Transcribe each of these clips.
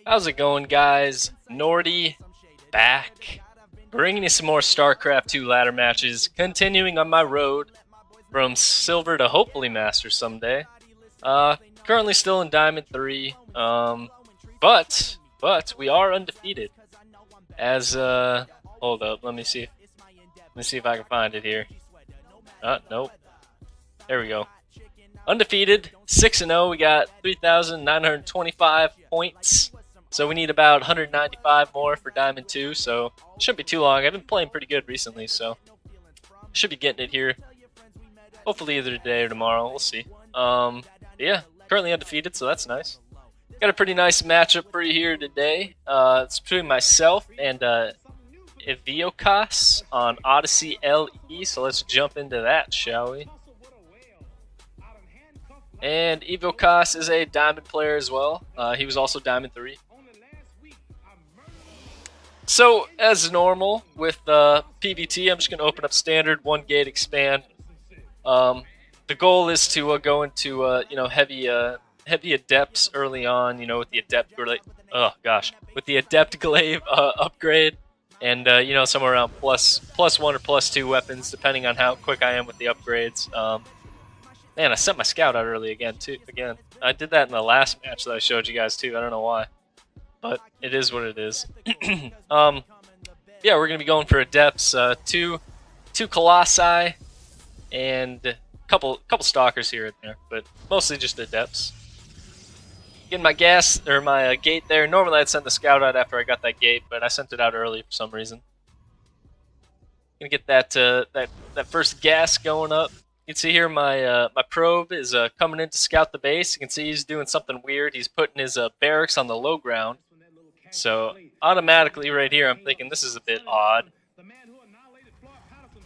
How's it going, guys? Nordy back, bringing you some more StarCraft2 ladder matches, continuing on my road from Silver to hopefully Master someday. Currently still in Diamond 3, but we are undefeated. As hold up, let me see if I can find it here. Nope. There we go. Undefeated, 6-0. We got 3,925 points. So we need about 195 more for Diamond 2, so it shouldn't be too long. I've been playing pretty good recently, so should be getting it here. Hopefully either today or tomorrow. We'll see. Yeah, currently undefeated, so that's nice. Got a pretty nice matchup for you here today. It's between myself and Eviokas on Odyssey LE, so let's jump into that, shall we? And Eviokas is a Diamond player as well. He was also Diamond 3. So, as normal with PvT, I'm just going to open up standard, 1 gate, expand. The goal is to go into heavy adepts early on, with the adept with the adept glaive upgrade, and somewhere around plus 1 or plus 2 weapons, depending on how quick I am with the upgrades. Man, I sent my scout out early again. I did that in the last match that I showed you guys too. I don't know why, but it is what it is. Yeah, we're gonna be going for adepts, two colossi, and a couple stalkers here and there, but mostly just adepts. Getting my my gate there. Normally I'd send the scout out after I got that gate, but I sent it out early for some reason. Gonna get that first gas going up. You can see here my probe is coming in to scout the base. You can see he's doing something weird. He's putting his barracks on the low ground. So automatically right here I'm thinking this is a bit odd.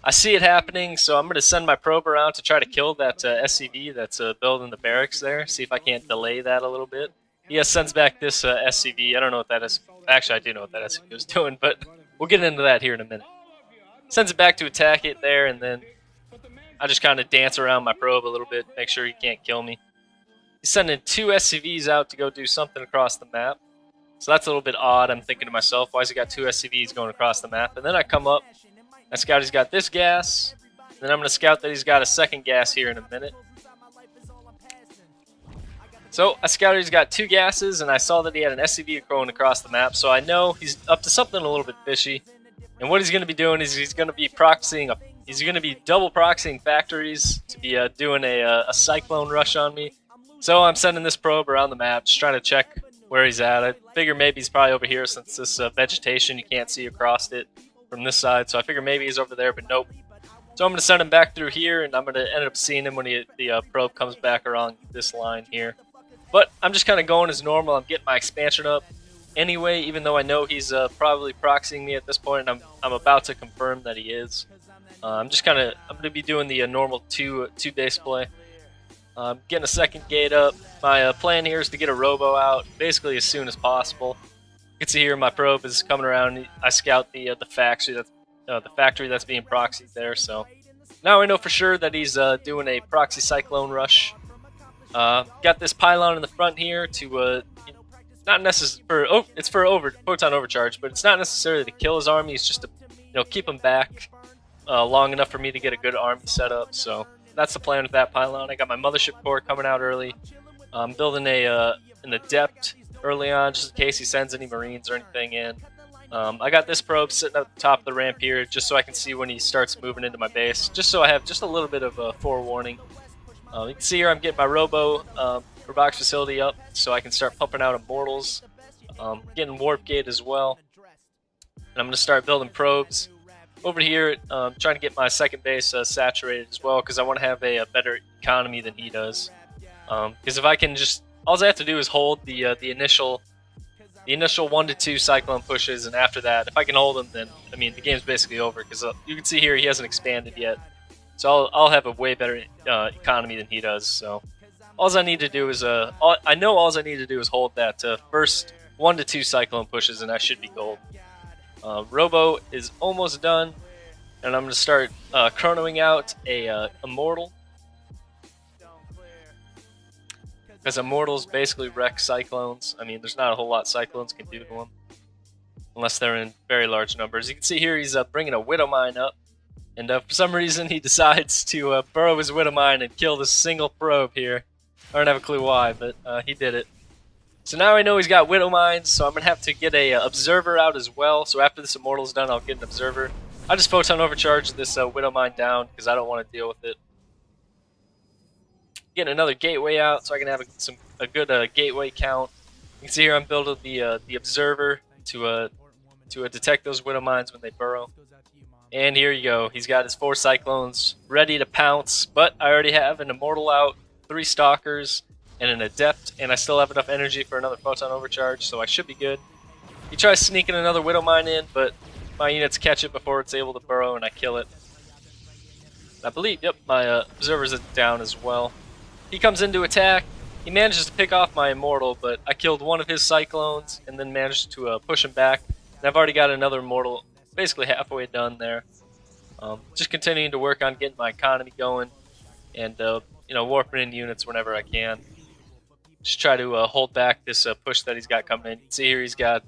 I see it happening, so I'm going to send my probe around to try to kill that SCV that's building the barracks there. See if I can't delay that a little bit. He sends back this SCV. I don't know what that is. Actually, I do know what that SCV was doing, but we'll get into that here in a minute. Sends it back to attack it there, and then I just kind of dance around my probe a little bit, make sure he can't kill me. He's sending 2 SCVs out to go do something across the map. So that's a little bit odd. I'm thinking to myself, why has he got 2 SCVs going across the map? And then I come up, I scout he's got this gas. Then I'm going to scout that he's got a second gas here in a minute. So I scouted he's got 2 gases, and I saw that he had an SCV going across the map. So I know he's up to something a little bit fishy. And what he's going to be doing is he's going to be proxying He's going to be double proxying factories to be doing a Cyclone rush on me. So I'm sending this probe around the map, just trying to check where he's at. I figure maybe he's probably over here since this vegetation, you can't see across it from this side. So I figure maybe he's over there, but nope. So I'm going to send him back through here, and I'm going to end up seeing him when the probe comes back around this line here. But I'm just kind of going as normal. I'm getting my expansion up anyway, even though I know he's probably proxying me at this point, and I'm about to confirm that he is. I'm going to be doing the normal two base play. Getting a second gate up. My plan here is to get a robo out basically as soon as possible. You can see here my probe is coming around. I scout the factory that's being proxied there. So now I know for sure that he's doing a proxy Cyclone rush. Got this pylon in the front here to not necessarily it's for photon overcharge, but it's not necessarily to kill his army. It's just to keep him back long enough for me to get a good army set up. So that's the plan with that pylon. I got my mothership core coming out early. I'm building an adept early on just in case he sends any marines or anything in. I got this probe sitting at the top of the ramp here just so I can see when he starts moving into my base, just so I have just a little bit of a forewarning. You can see here I'm getting my robox facility up so I can start pumping out immortals. Getting warp gate as well. And I'm going to start building probes. Over here, trying to get my second base saturated as well because I want to have a better economy than he does. Because if I can all I have to do is hold the initial 1 to 2 Cyclone pushes, and after that, if I can hold him, then the game's basically over. Because you can see here he hasn't expanded yet, so I'll have a way better economy than he does. So all I need to do is all I need to do is hold that first 1 to 2 Cyclone pushes, and I should be gold. Robo is almost done, and I'm going to start chronoing out a immortal. because Immortals basically wreck Cyclones. I mean, there's not a whole lot Cyclones can do to them unless they're in very large numbers. You can see here he's bringing a Widow Mine up, and for some reason he decides to burrow his Widow Mine and kill this single probe here. I don't have a clue why, but he did it. So now I know he's got Widow Mines, so I'm going to have to get a Observer out as well. So after this Immortal's done, I'll get an Observer. I just Photon Overcharge this Widow Mine down because I don't want to deal with it. Getting another Gateway out so I can have a good Gateway count. You can see here I'm building the Observer to detect those Widow Mines when they burrow. And here you go. He's got his 4 Cyclones ready to pounce, but I already have an Immortal out, 3 Stalkers, and an Adept, and I still have enough energy for another Photon Overcharge, so I should be good. He tries sneaking another Widow Mine in, but my units catch it before it's able to burrow, and I kill it. I believe, yep, my Observer's down as well. He comes in to attack. He manages to pick off my Immortal, but I killed one of his Cyclones, and then managed to push him back. And I've already got another Immortal basically halfway done there. Just continuing to work on getting my economy going, and you know, warping in units whenever I can. Just try to hold back this push that he's got coming in. You can see here he's got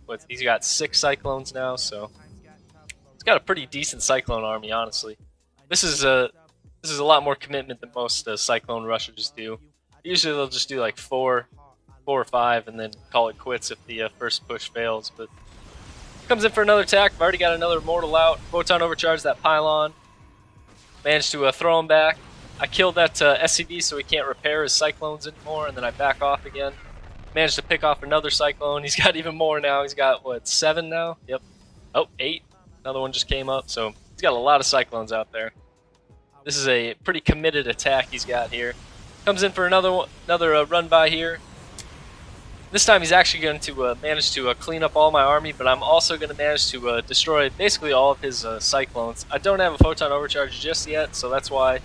6 Cyclones now, so he's got a pretty decent Cyclone army, honestly. This is a lot more commitment than most Cyclone rushers do. Usually they'll just do like 4 or 5 and then call it quits if the first push fails. But comes in for another attack. I've already got another Immortal out. Photon Overcharge that Pylon. Managed to throw him back. I killed that SCV so he can't repair his Cyclones anymore, and then I back off again. Managed to pick off another Cyclone. He's got even more now. He's got, what, 7 now? Yep. Oh, 8. Another one just came up, so he's got a lot of Cyclones out there. This is a pretty committed attack he's got here. Comes in for another run by here. This time he's actually going to manage to clean up all my army, but I'm also going to manage to destroy basically all of his Cyclones. I don't have a Photon Overcharge just yet, so that's why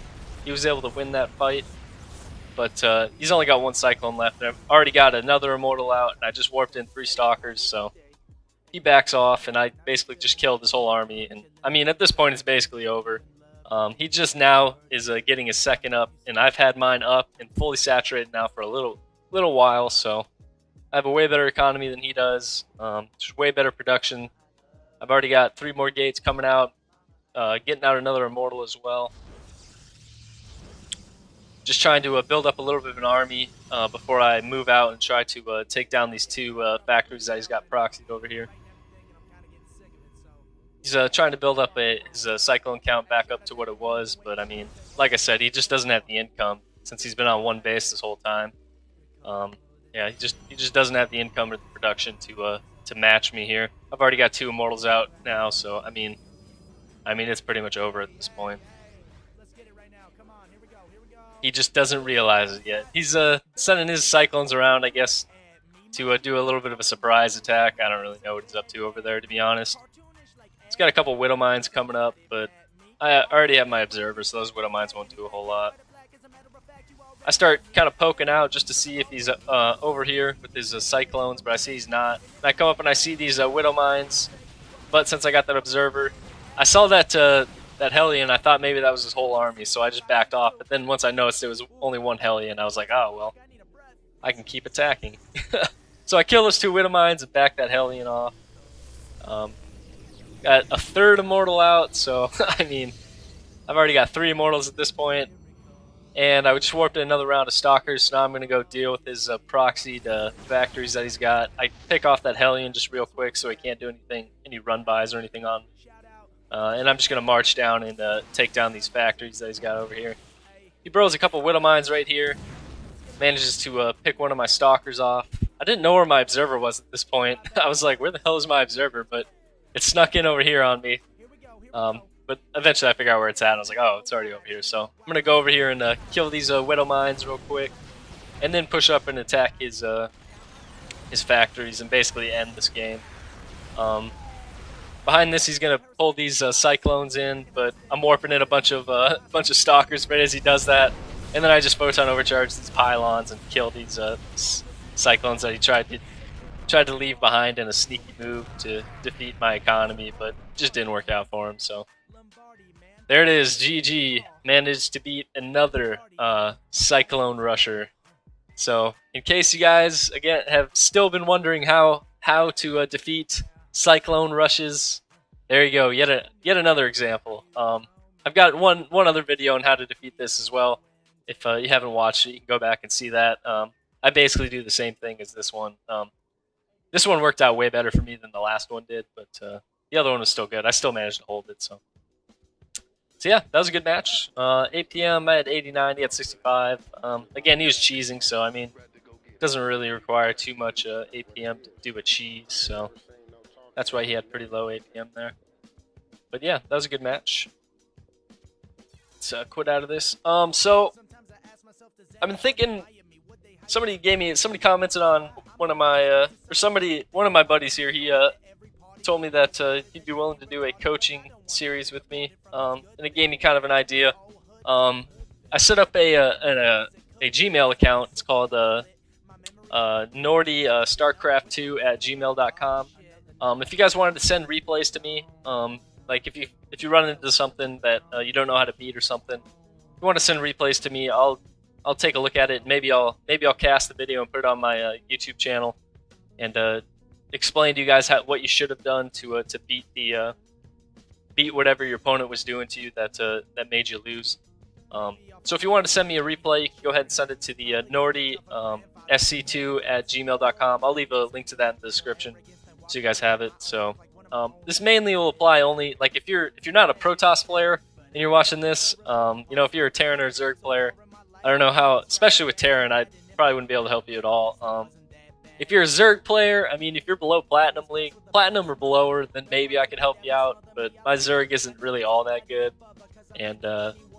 he was able to win that fight. But he's only got 1 Cyclone left. I've already got another Immortal out, and I just warped in 3 Stalkers, so he backs off, and I basically just killed his whole army. And I mean, at this point, it's basically over. He just now is getting his second up, and I've had mine up and fully saturated now for a little while, so I have a way better economy than he does. Just way better production. I've already got 3 more gates coming out, getting out another Immortal as well. Just trying to build up a little bit of an army before I move out and try to take down these 2 factories that he's got proxied over here. He's trying to build up his Cyclone count back up to what it was, but I mean, like I said, he just doesn't have the income since he's been on 1 base this whole time. Yeah, he just doesn't have the income or the production to match me here. I've already got 2 Immortals out now, so I mean it's pretty much over at this point. He just doesn't realize it yet. He's sending his Cyclones around, I guess, to do a little bit of a surprise attack. I don't really know what he's up to over there, to be honest. He's got a couple Widow Mines coming up, but I already have my Observer, so those Widow Mines won't do a whole lot. I start kind of poking out just to see if he's over here with his Cyclones, but I see he's not. And I come up and I see these Widow Mines, but since I got that Observer, I saw that Hellion. I thought maybe that was his whole army, so I just backed off. But then once I noticed it was only 1 Hellion, I was like, oh, well, I can keep attacking. So I kill those 2 Widow Mines and back that Hellion off. Got a 3rd Immortal out, so I mean, I've already got 3 Immortals at this point. And I just warped in another round of Stalkers, so now I'm going to go deal with his proxied factories that he's got. I pick off that Hellion just real quick so he can't do any run-bys or anything on me. And I'm just going to march down and take down these factories that he's got over here. He burrows a couple Widow Mines right here. Manages to pick one of my Stalkers off. I didn't know where my Observer was at this point. I was like, where the hell is my Observer? But it snuck in over here on me. But eventually I figured out where it's at. And I was like, oh, it's already over here. So I'm going to go over here and kill these Widow Mines real quick. And then push up and attack his factories and basically end this game. Behind this, he's going to pull these Cyclones in, but I'm warping in a bunch of Stalkers right as he does that. And then I just Photon Overcharge these Pylons and kill these Cyclones that he tried to leave behind in a sneaky move to defeat my economy, but just didn't work out for him. So there it is, GG. Managed to beat another Cyclone rusher. So in case you guys again have still been wondering how to defeat Cyclone rushes, there you go. Yet another example. I've got one other video on how to defeat this as well. If you haven't watched it, you can go back and see that. I basically do the same thing as this one. This one worked out way better for me than the last one did, but the other one was still good. I still managed to hold it. So yeah, that was a good match. APM, I had 89, he had 65. Again, he was cheesing, so I mean, it doesn't really require too much APM to do a cheese, so that's why he had pretty low APM there. But yeah, that was a good match. Let's quit out of this. So I've been thinking. Somebody commented on one of my buddies here. He told me that he'd be willing to do a coaching series with me, and it gave me kind of an idea. I set up a Gmail account. It's called Nordy StarCraft2 at gmail.com. If you guys wanted to send replays to me, like if you run into something that you don't know how to beat or something, if you want to send replays to me, I'll take a look at it. Maybe I'll cast the video and put it on my YouTube channel, and explain to you guys what you should have done to beat whatever your opponent was doing to you that made you lose. So if you want to send me a replay, you can go ahead and send it to the Nordy SC2 at gmail.com. I'll leave a link to that in the description so you guys have it. So this mainly will apply only like if you're not a Protoss player and you're watching this. If you're a Terran or a Zerg player, I don't know how, especially with Terran, I probably wouldn't be able to help you at all. If you're a Zerg player, I mean, if you're below Platinum League, Platinum or below, then maybe I could help you out, but my Zerg isn't really all that good. And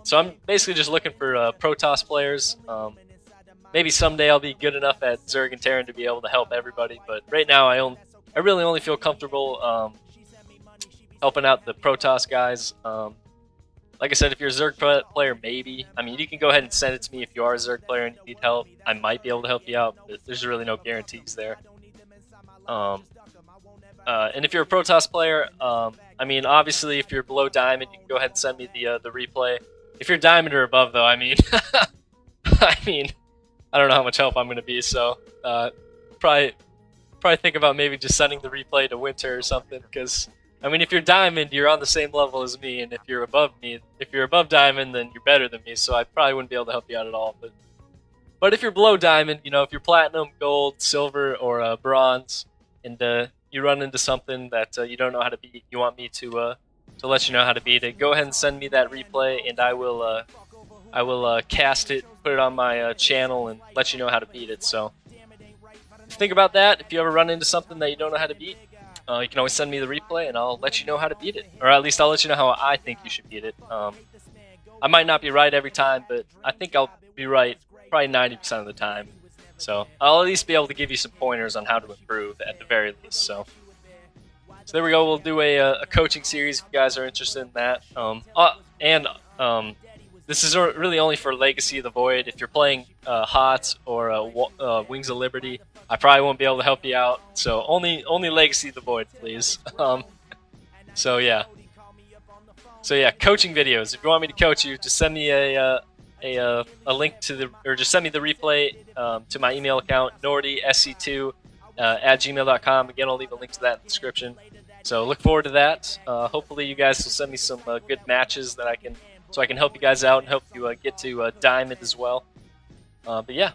so I'm basically just looking for Protoss players. Maybe someday I'll be good enough at Zerg and Terran to be able to help everybody, but right now I really only feel comfortable helping out the Protoss guys. Like I said, if you're a Zerg player, maybe. I mean, you can go ahead and send it to me if you are a Zerg player and you need help. I might be able to help you out, but there's really no guarantees there. And if you're a Protoss player, I mean, obviously, if you're below Diamond, you can go ahead and send me the replay. If you're Diamond or above, though, I mean, I don't know how much help I'm going to be, so probably think about maybe just sending the replay to Winter or something, because I mean, if you're Diamond, you're on the same level as me, and if you're above Diamond, then you're better than me, so I probably wouldn't be able to help you out at all. But if you're below Diamond, if you're Platinum, Gold, Silver, or Bronze, and you run into something that you don't know how to beat, you want me to let you know how to beat it, go ahead and send me that replay, and I will cast it, put it on my channel, and let you know how to beat it. So think about that. If you ever run into something that you don't know how to beat, you can always send me the replay, and I'll let you know how to beat it. Or at least I'll let you know how I think you should beat it. I might not be right every time, but I think I'll be right probably 90% of the time. So I'll at least be able to give you some pointers on how to improve at the very least. So there we go. We'll do a coaching series if you guys are interested in that. This is really only for Legacy of the Void. If you're playing HOTS or Wings of Liberty, I probably won't be able to help you out. So only Legacy of the Void, please. So yeah, coaching videos. If you want me to coach you, just send me a link to just send me the replay to my email account, nordysc2 at gmail.com. Again, I'll leave a link to that in the description. So look forward to that. Hopefully you guys will send me some good matches that I can help you guys out and help you get to Diamond as well. But yeah,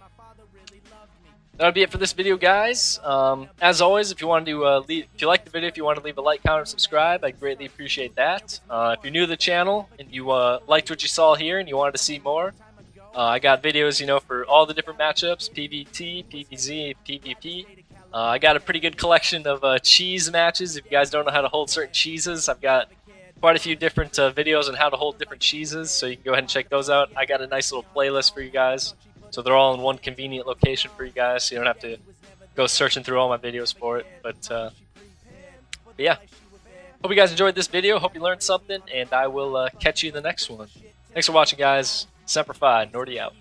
that'll be it for this video, guys. As always, if you want to if you like the video, if you want to leave a like, comment, subscribe, I'd greatly appreciate that. If you're new to the channel and you liked what you saw here and you wanted to see more, I got videos, for all the different matchups: PvT, PvZ, PvP. I got a pretty good collection of cheese matches. If you guys don't know how to hold certain cheeses, I've got quite a few different videos on how to hold different cheeses, so you can go ahead and check those out. I got a nice little playlist for you guys, so they're all in one convenient location for you guys, so you don't have to go searching through all my videos for it. But yeah, hope you guys enjoyed this video. Hope you learned something, and I will catch you in the next one. Thanks for watching, guys. Semper Fi, Nordy out.